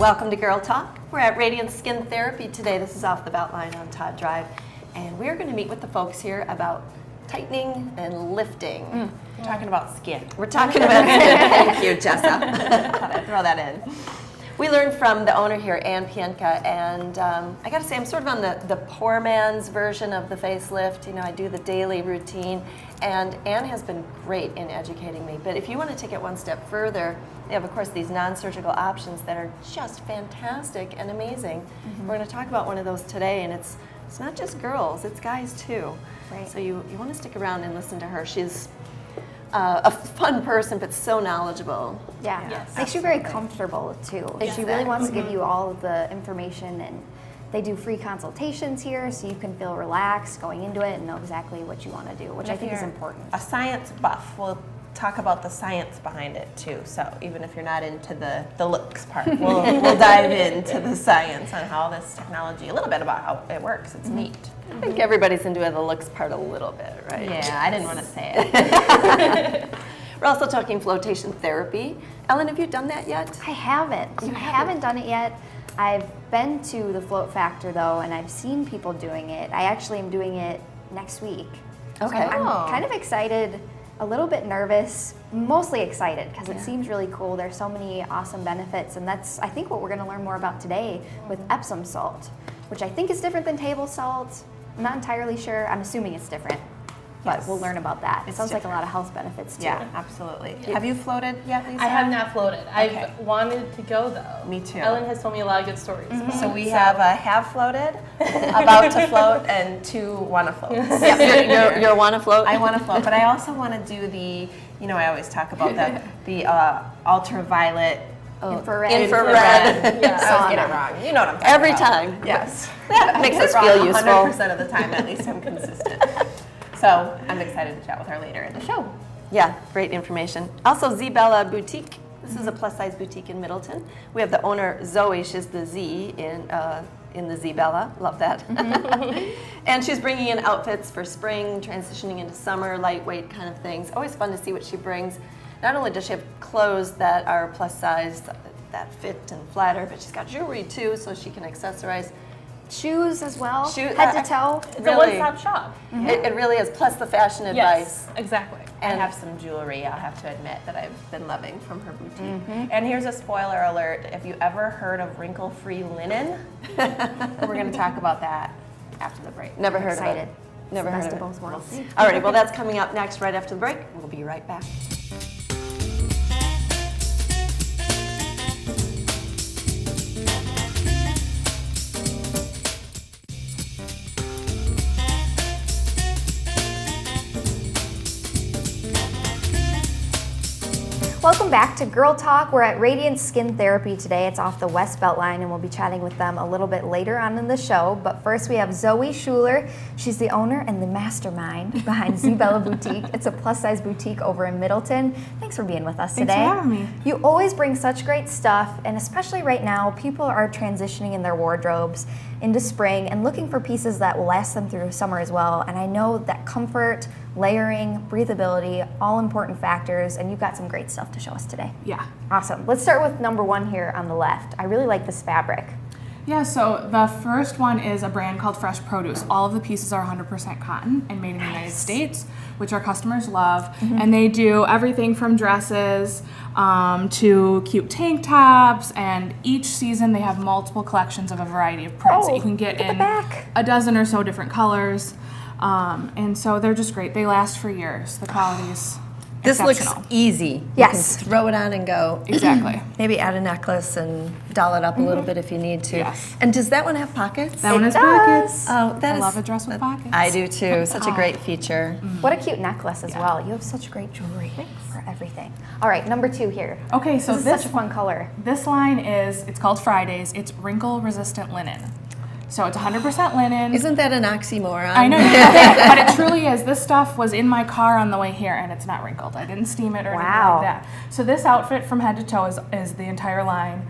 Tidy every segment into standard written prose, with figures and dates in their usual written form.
Welcome to Girl Talk. We're at Radiant Skin Therapy today. This is off the Beltline on Todd Drive. And we're going to meet with the folks here about tightening and lifting. We're talking about skin. We're talking about Thank you, Jessa. Thought I'd throw that in. We learned from the owner here, Ann Pienka, and I got to say, I'm sort of on the poor man's version of the facelift. You know, I do the daily routine, and Ann has been great in educating me. But if you want to take it one step further, they have, of course, these non-surgical options that are just fantastic and amazing. We're going to talk about one of those today, and it's not just girls, it's guys too. Right. So you want to stick around and listen to her. She's a fun person, but so knowledgeable. Yeah, Yes, makes you very comfortable too. She really wants to give you all of the information, and they do free consultations here, so you can feel relaxed going into it and know exactly what you want to do, which I think is important. A science buff, we'll talk about the science behind it too. So even if you're not into the looks part, we'll dive into the science on how this technology, a little bit about how it works. It's neat. I think everybody's into the looks part a little bit, right? Yeah, I didn't want to say it. We're also talking flotation therapy. Ellen, have you done that yet? I haven't done it yet. I've been to the Float Factor though, and I've seen people doing it. I actually am doing it next week. Okay. So I'm kind of excited, a little bit nervous, mostly excited because it seems really cool. There's so many awesome benefits, and that's, I think, what we're going to learn more about today with Epsom salt, which I think is different than table salt. I'm not entirely sure. I'm assuming it's different, but we'll learn about that. It sounds like a lot of health benefits too. Yeah, absolutely. Have you floated yet, Lisa? I have not floated. I've wanted to go though. Me too. Ellen has told me a lot of good stories. So we have floated, about to float, and two want to float. You want to float? I want to float, but I also want to do the, you know, I always talk about the ultraviolet Infrared. Infrared. Yeah, I always get it wrong. You know what I'm talking Every about. time. Yes. Makes I get us it wrong feel useful. 100% of the time, at least I'm consistent. So I'm excited to chat with her later in the show. Yeah, great information. Also, Zbella Boutique. This is a plus-size boutique in Middleton. We have the owner, Zoe. She's the Z in the Zbella. Love that. And she's bringing in outfits for spring, transitioning into summer, lightweight kind of things. Always fun to see what she brings. Not only does she have clothes that are plus-size, that fit and flatter, but she's got jewelry too, so she can accessorize. Shoes as well, Shoe- head to toe. It's Really? a one-stop shop. It really is, plus the fashion advice. Yes, exactly. I have some jewelry, I'll have to admit, that I've been loving from her boutique. And here's a spoiler alert. If you ever heard of wrinkle-free linen, we're going to talk about that after the break. Never heard Excited. of it. Never It's heard the of best it. of both worlds. All right, well, that's coming up next right after the break. We'll be right back. Welcome back to Girl Talk. We're at Radiant Skin Therapy today. It's off the West Beltline, and we'll be chatting with them a little bit later on in the show. But first, we have Zoe Schuler. She's the owner and the mastermind behind Zbella Boutique. It's a plus-size boutique over in Middleton. Thanks for being with us today. Thanks for having me. You always bring such great stuff, and especially right now, people are transitioning in their wardrobes into spring and looking for pieces that will last them through summer as well. And I know that comfort, layering, breathability, all important factors, and you've got some great stuff to show us today. Yeah. Awesome. Let's start with number one here on the left. I really like this fabric. Yeah, so the first one is a brand called Fresh Produce. All of the pieces are 100% cotton and made in the United States, which our customers love. And they do everything from dresses to cute tank tops, and each season they have multiple collections of a variety of prints that you can get look at the in back. a dozen or so different colors. And so they're just great. They last for years. The quality's This looks exceptional. easy. Yes. You can throw it on and go. Exactly. Maybe add a necklace and doll it up a little bit if you need to. Yes. And does that one have pockets? That one has does. pockets. Oh, that I is- love a dress with pockets. I do too. Such a great feature. What a cute necklace as well. You have such great jewelry for everything. All right, number two here. Okay, so This is such a fun color. This line it's called Fridays. It's wrinkle resistant linen. So it's 100% linen. Isn't that an oxymoron? I know you think, but it truly is. This stuff was in my car on the way here, and it's not wrinkled. I didn't steam it or anything Wow. like that. So this outfit from head to toe is the entire line.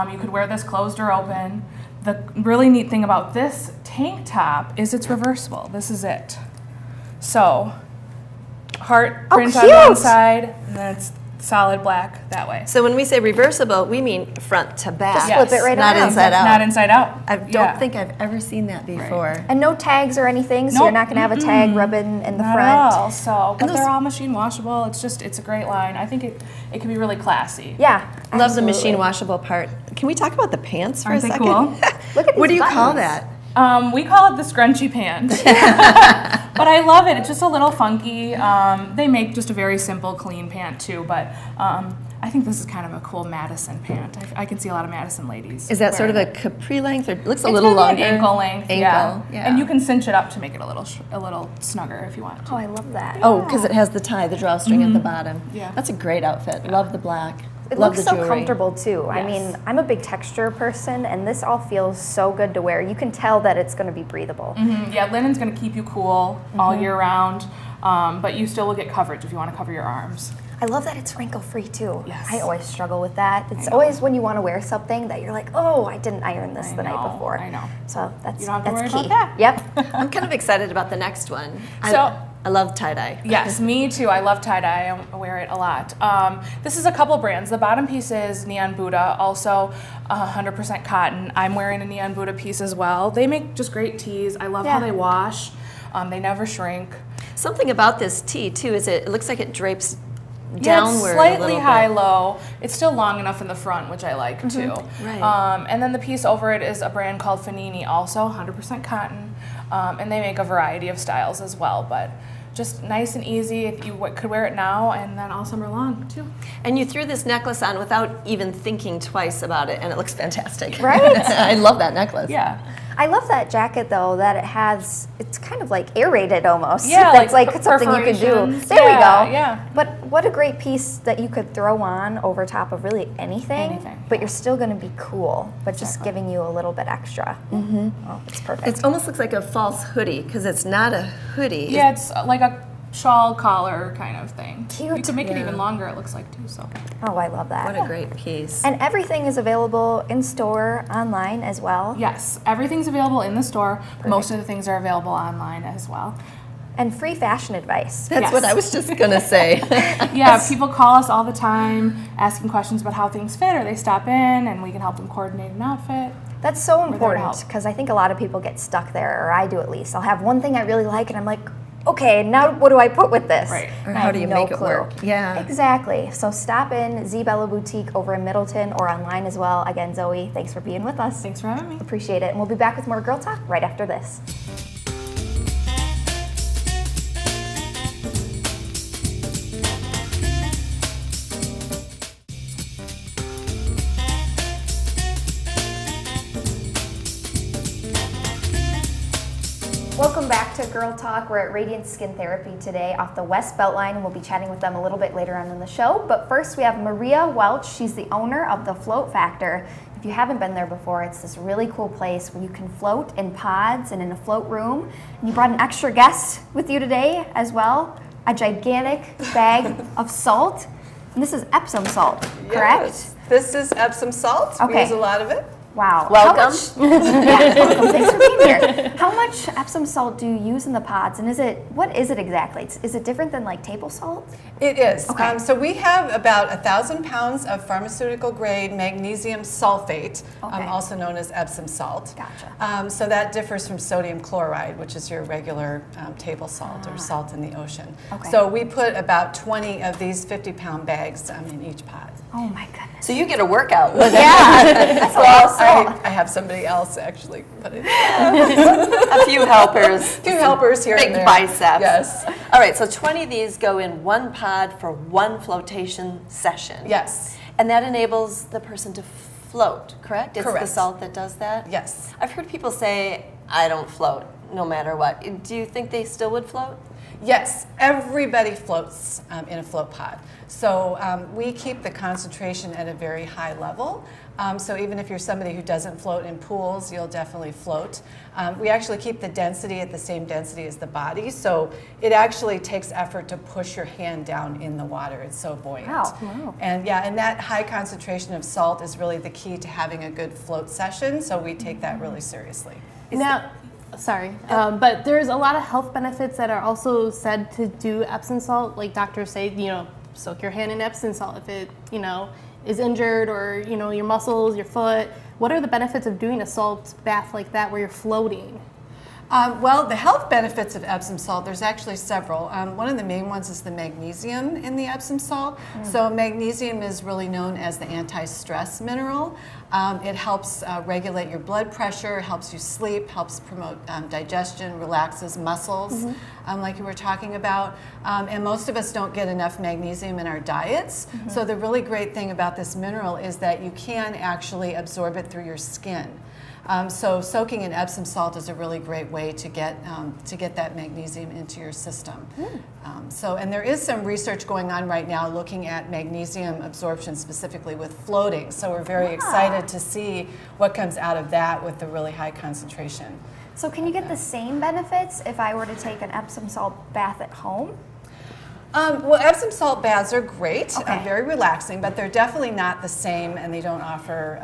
You could wear this closed or open. The really neat thing about this tank top is it's reversible. This is it. So heart print on one cute. side, and then it's solid black that way. So when we say reversible, we mean front to back. Just flip it right not around. inside out. Not inside out. I don't Yeah. think I've ever seen that before. And no tags or anything, so Nope. you're not going to have a tag rubbing in the Not front. at all. So, but those- they're all machine washable. It's a great line. I think it can be really classy. Yeah. Love the absolutely. machine washable part. Can we talk about the pants for Aren't a they second? cool? Look at What do these you call buttons. that? We call it the scrunchy pant. But I love it. It's just a little funky. They make just a very simple, clean pant too. But I think this is kind of a cool Madison pant. I can see a lot of Madison ladies. Is that sort of wearing a it. capri length, or it looks a It's little gonna longer? be an ankle length. Ankle, yeah. And you can cinch it up to make it a little snugger if you want. Oh, I love that. Oh, because it has the tie, the drawstring at the bottom. Yeah. That's a great outfit. Love the black. It Love looks the so jewelry. comfortable too. I Yes. mean, I'm a big texture person, and this all feels so good to wear. You can tell that it's going to be breathable. Yeah, linen's going to keep you cool all year round, but you still will get coverage if you want to cover your arms. I love that it's wrinkle free too. Yes. I always struggle with that. It's know. always when you want to wear something that you're like, oh, I didn't iron this I the night know, before. I know. So that's You don't have to that's worry key. about that. Yep. I'm kind of excited about the next one. So- I love tie-dye. Yes, me too. I love tie-dye. I wear it a lot. This is a couple brands. The bottom piece is Neon Buddha, also 100% cotton. I'm wearing a Neon Buddha piece as well. They make just great tees. I love how Yeah. they wash. They never shrink. Something about this tee too is it looks like it drapes Yeah, downward it's a slightly little high-low. It's still long enough in the front, which I like too. Right. And then the piece over it is a brand called Fanini, also 100% cotton, and they make a variety of styles as well. But just nice and easy. If you could wear it now and then all summer long too. And you threw this necklace on without even thinking twice about it, and it looks fantastic. Right? I love that necklace. Yeah. I love that jacket though, that it has, it's kind of like aerated almost. Yeah, That's like like something you could do. perforations. There we Yeah, go. yeah. But what a great piece that you could throw on over top of really anything. Anything, But you're still going to be cool, but just giving you a little bit extra. Mm-hmm. Oh, it's perfect. It almost looks like a false hoodie because it's not a hoodie. Yeah, it's like a shawl collar kind of thing. Cute. You could make it Yeah. even longer, it looks like too. So Oh, I love that. What a great piece. And everything is available in store, online as well. yes, everything's available in the store. Most of the things are available online as well. And free fashion advice. That's yes. what I was just gonna say. Yeah, people call us all the time asking questions about how things fit, or they stop in and we can help them coordinate an outfit. That's so there to important help. because I think a lot of people get stuck there, or I do at least. I'll have one thing I really like, and I'm like, okay, now what do I put with this? Right. Or And I how have do you no make it clue. work? Yeah. Exactly. So stop in Zbella Boutique over in Middleton or online as well. Again, Zoe, thanks for being with us. Thanks for having me. Appreciate it. And we'll be back with more Girl Talk right after this. Welcome back to Girl Talk. We're at Radiant Skin Therapy today off the West Beltline, and we'll be chatting with them a little bit later on in the show. But first, we have Maria Welch. She's the owner of the Float Factor. If you haven't been there before, it's this really cool place where you can float in pods and in a float room. And you brought an extra guest with you today as well, a gigantic bag of salt. And this is Epsom salt, correct? Yes. This is Epsom salt. We Okay. use a lot of it. Wow. Welcome. How much, yeah, welcome. Thanks for being here. How much Epsom salt do you use in the pods, and what is it exactly? Is it different than like table salt? It is. Okay. So we have about 1,000 pounds of pharmaceutical grade magnesium sulfate, Okay. also known as Epsom salt. Gotcha. So that differs from sodium chloride, which is your regular table salt or salt in the ocean. Okay. So we put about 20 of these 50-pound bags in each pod. Oh my goodness. So you get a workout. Yeah, that's a lot of salt. I have somebody else actually put it. A few helpers. A few helpers here Big and there. biceps. Yes. All right, so 20 of these go in one pod for one flotation session. Yes. And that enables the person to float, correct? It's the Correct. salt that does that? Yes. I've heard people say, I don't float, no matter what. Do you think they still would float? Yes, everybody floats in a float pod. So we keep the concentration at a very high level. So even if you're somebody who doesn't float in pools, you'll definitely float. We actually keep the density at the same density as the body. So it actually takes effort to push your hand down in the water. It's so buoyant. Wow. And yeah, and that high concentration of salt is really the key to having a good float session. So we take that really seriously. Now, sorry, but there's a lot of health benefits that are also said to do Epsom salt. Like doctors say, soak your hand in Epsom salt if it, is injured, or, your muscles, your foot. What are the benefits of doing a salt bath like that where you're floating? Well, the health benefits of Epsom salt, there's actually several. One of the main ones is the magnesium in the Epsom salt. So magnesium is really known as the anti-stress mineral. It helps regulate your blood pressure, helps you sleep, helps promote digestion, relaxes muscles, like you were talking about. And most of us don't get enough magnesium in our diets. So the really great thing about this mineral is that you can actually absorb it through your skin. So soaking in Epsom salt is a really great way to get that magnesium into your system. And there is some research going on right now looking at magnesium absorption specifically with floating. So we're very excited to see what comes out of that with the really high concentration. So can you get the same benefits if I were to take an Epsom salt bath at home? Well, Epsom salt baths are great, Okay. Very relaxing, but they're definitely not the same, and they don't offer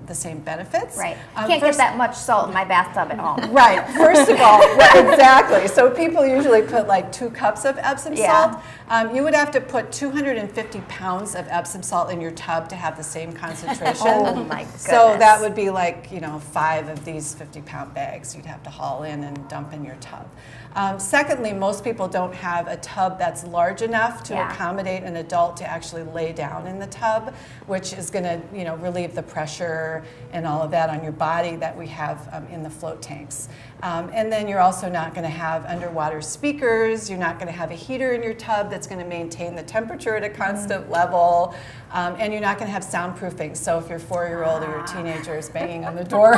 the same benefits. Right. Can't get that much salt in my bathtub at home. Right. First of all, right, exactly. So people usually put like 2 cups of Epsom Yeah. salt. You would have to put 250 pounds of Epsom salt in your tub to have the same concentration. Oh my goodness. So that would be like 5 of these 50-pound bags you'd have to haul in and dump in your tub. Secondly, most people don't have a tub that's large enough to accommodate an adult to actually lay down in the tub, which is going to relieve the pressure and all of that on your body that we have in the float tanks. And then you're also not going to have underwater speakers. You're not going to have a heater in your tub that's going to maintain the temperature at a constant level. And you're not going to have soundproofing. So if your 4-year-old or your teenager is banging on the door,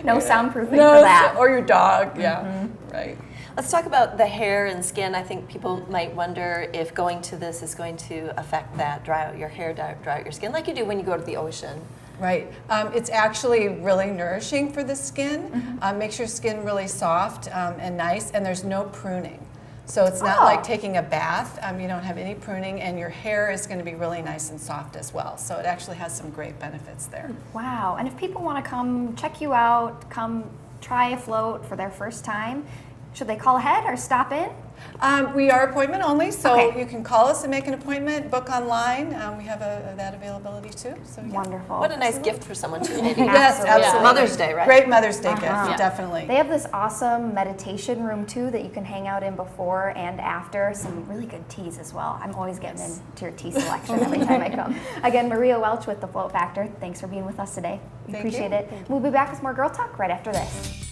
No soundproofing for that. or your dog, right. Let's talk about the hair and skin. I think people might wonder if going to this is going to affect that, dry out your hair, dry out your skin, like you do when you go to the ocean. Right. It's actually really nourishing for the skin. Makes your skin really soft and nice, and there's no pruning. So it's not like taking a bath. You don't have any pruning, and your hair is going to be really nice and soft as well. So it actually has some great benefits there. Wow. And if people want to come check you out, come try a float for their first time, should they call ahead or stop in? We are appointment only, so Okay. you can call us and make an appointment, book online. We have that availability too. So yeah. Wonderful. What a nice gift for someone too, maybe. Yes, absolutely. Mother's Day, right? Great Mother's Day gift, Uh-huh. definitely. They have this awesome meditation room too that you can hang out in before and after. Some really good teas as well. I'm always getting into your tea selection every time I come. Again, Maria Welch with The Float Factor. Thanks for being with us today. We Thank appreciate you. it. We'll be back with more Girl Talk right after this.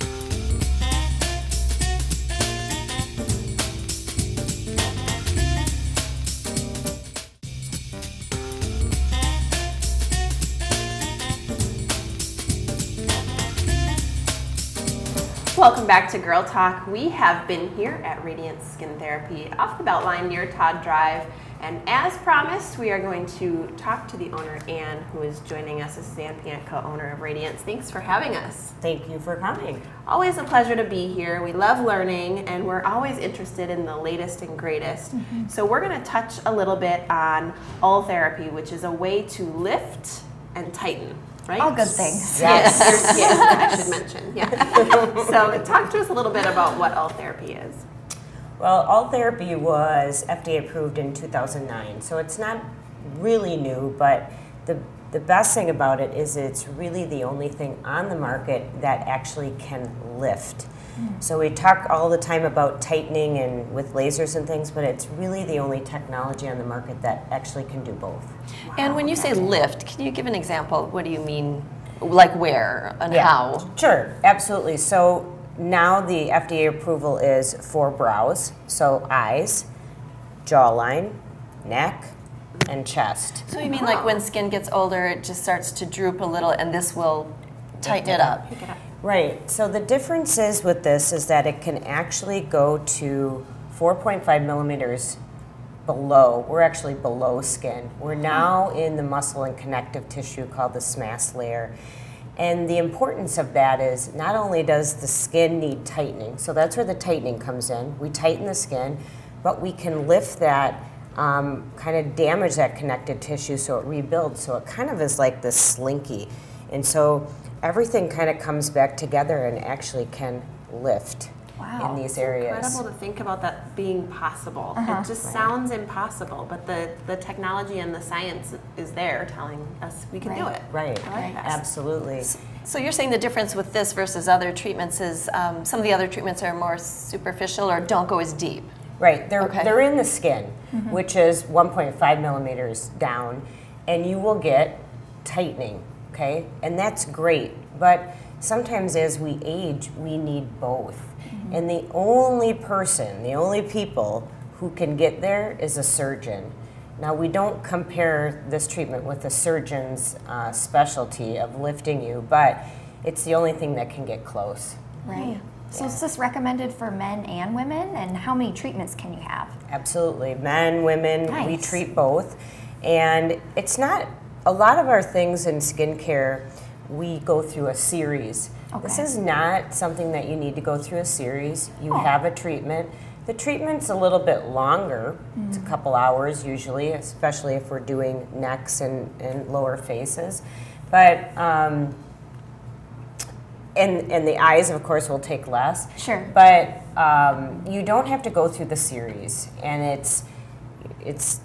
Welcome back to Girl Talk. We have been here at Radiant Skin Therapy off the Beltline near Todd Drive. And as promised, we are going to talk to the owner, Anne, who is joining us. This is Anne Pianka, owner of Radiance. Thanks for having us. Thank you for coming. Always a pleasure to be here. We love learning, and we're always interested in the latest and greatest. So we're going to touch a little bit on All Therapy, which is a way to lift and tighten. Right? All good things. Yes, your skin, I should mention. Yeah. So talk to us a little bit about what All Therapy is. Well, All Therapy was FDA approved in 2009, so it's not really new, but the best thing about it is it's really the only thing on the market that actually can lift. So we talk all the time about tightening and with lasers and things, but it's really the only technology on the market that actually can do both. And when you say lift, can you give an example? What do you mean? Like where and how? Sure, absolutely. So now the FDA approval is for brows, so eyes, jawline, neck, and chest. So you mean like when skin gets older, it just starts to droop a little, and this will tighten it up? Right. So the difference is with this is that it can actually go to 4.5 millimeters below. We're actually below skin. We're now in the muscle and connective tissue called the SMAS layer. And the importance of that is not only does the skin need tightening, so that's where the tightening comes in. We tighten the skin, but we can lift that, kind of damage that connective tissue so it rebuilds. So it kind of is like this slinky. And so everything kind of comes back together and actually can lift in these areas. Incredible to think about that being possible. It just sounds impossible, but the technology and the science is there telling us we can do it. Right. I like that. Absolutely. So you're saying the difference with this versus other treatments is some of the other treatments are more superficial or don't go as deep. Right, Okay. they're in the skin, which is 1.5 millimeters down, and you will get tightening, okay? And that's great, but sometimes as we age, we need both. And the only people who can get there is a surgeon. Now, we don't compare this treatment with a surgeon's specialty of lifting you, but it's the only thing that can get close. Right. So is this recommended for men and women? And how many treatments can you have? Absolutely. Men, women, we Nice. treat both. And it's not, a lot of our things in skincare, we go through a series. This Okay. is not something that you need to go through a series. You Oh. have a treatment. The treatment's a little bit longer. It's a couple hours usually, especially if we're doing necks and lower faces. But, and the eyes, of course, will take less. Sure. But you don't have to go through the series, and it's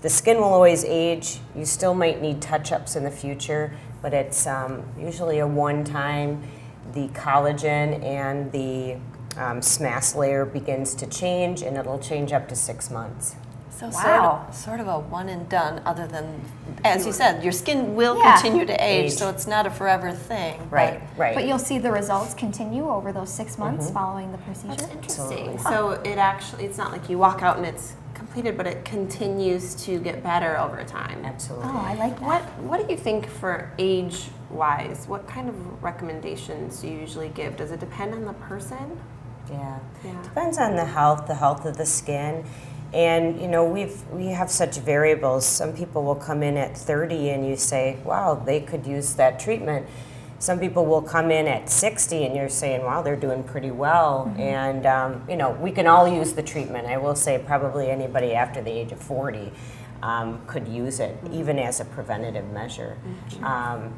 the skin will always age. You still might need touch-ups in the future, but it's usually a one-time. The collagen and the SMAS layer begins to change, and it'll change up to 6 months. So Wow. sort of a one and done, other than, as you said, your skin will Yeah. continue to age, so it's not a forever thing. Right. But you'll see the results continue over those 6 months following the procedure? Interesting. So it actually, it's not like you walk out and it's completed, but it continues to get better over time. Absolutely. Oh, I like that. What do you think for age-wise? What kind of recommendations do you usually give? Does it depend on the person? Yeah. Yeah. Depends on the health of the skin. And you know, we have such variables. Some people will come in at 30 and you say, wow, they could use that treatment. Some people will come in at 60 and you're saying, wow, they're doing pretty well. And you know, we can all use the treatment. I will say probably anybody after the age of 40 could use it, even as a preventative measure.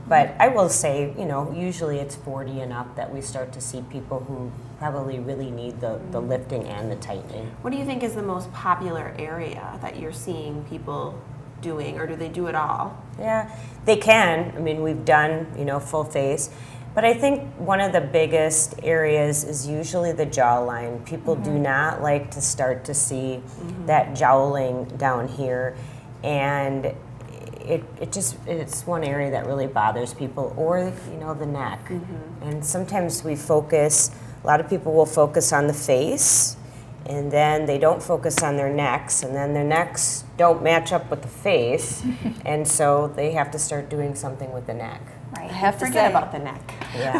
But I will say, you know, usually it's 40 and up that we start to see people who probably really need the lifting and the tightening. What do you think is the most popular area that you're seeing people doing, or do they do it all? Yeah, they can. I mean, we've done, you know, full face. But I think one of the biggest areas is usually the jawline. People do not like to start to see that jowling down here. And it's one area that really bothers people, or, you know, the neck. And sometimes we focus, a lot of people will focus on the face, and then they don't focus on their necks, and then their necks don't match up with the face, and so they have to start doing something with the neck. Right. I have to Forget say, about the neck. Yeah.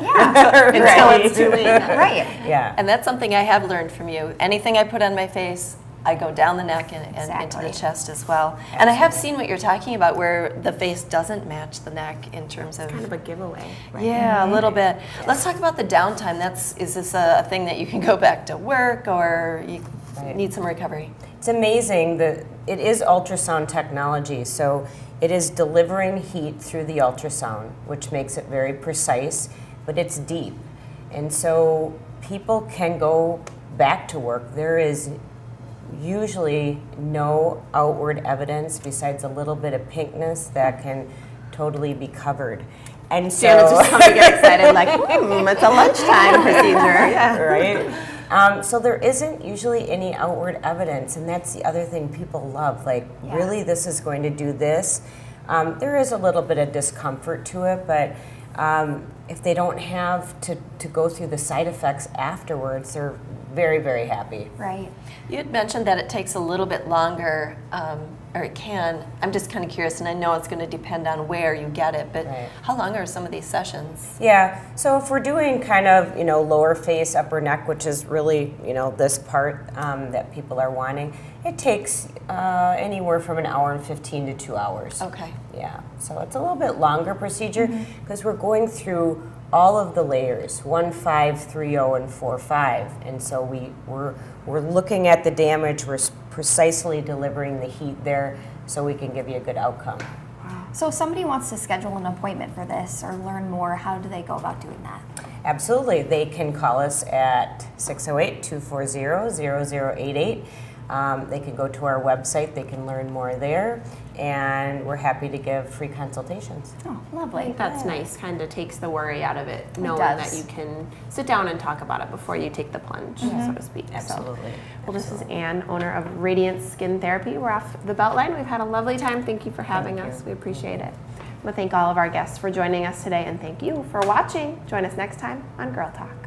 until it's too late. Right. Yeah. And that's something I have learned from you. Anything I put on my face, I go down the neck and into Exactly. the chest as well. And I have seen what you're talking about, where the face doesn't match the neck in terms of. Kind of a giveaway. Right? Yeah, a little bit. Let's talk about the downtime. Is this a thing that you can go back to work, or you Right. need some recovery? It's amazing that it is ultrasound technology, so it is delivering heat through the ultrasound, which makes it very precise, but it's deep. And so people can go back to work. There is usually no outward evidence besides a little bit of pinkness that can totally be covered. And so Janet's just coming to get excited, like, it's a lunchtime procedure. Yeah. right? So there isn't usually any outward evidence, and that's the other thing people love. Like, really, this is going to do this. There is a little bit of discomfort to it, but if they don't have to go through the side effects afterwards, they're very, very happy. Right. You had mentioned that it takes a little bit longer, or it can. I'm just kind of curious, and I know it's going to depend on where you get it, but Right. how long are some of these sessions? Yeah, so if we're doing kind of, you know, lower face, upper neck, which is really, you know, this part that people are wanting, it takes anywhere from an hour and 15 to 2 hours. Okay. Yeah, so it's a little bit longer procedure because we're going through all of the layers, 1, 5, 3, 0, and 4, 5. And so we're looking at the damage, we're precisely delivering the heat there so we can give you a good outcome. So if somebody wants to schedule an appointment for this or learn more, how do they go about doing that? Absolutely, they can call us at 608-240-0088. They can go to our website, they can learn more there, and we're happy to give free consultations. Oh, I lovely. think that's nice, kind of takes the worry out of it, knowing that does. you can sit down and talk about it before you take the plunge, so to speak. Absolutely. So, well, this is Anne, owner of Radiant Skin Therapy. We're off the Beltline. We've had a lovely time. Thank you for having Thank us. you. We appreciate it. I want to thank all of our guests for joining us today, and thank you for watching. Join us next time on Girl Talk.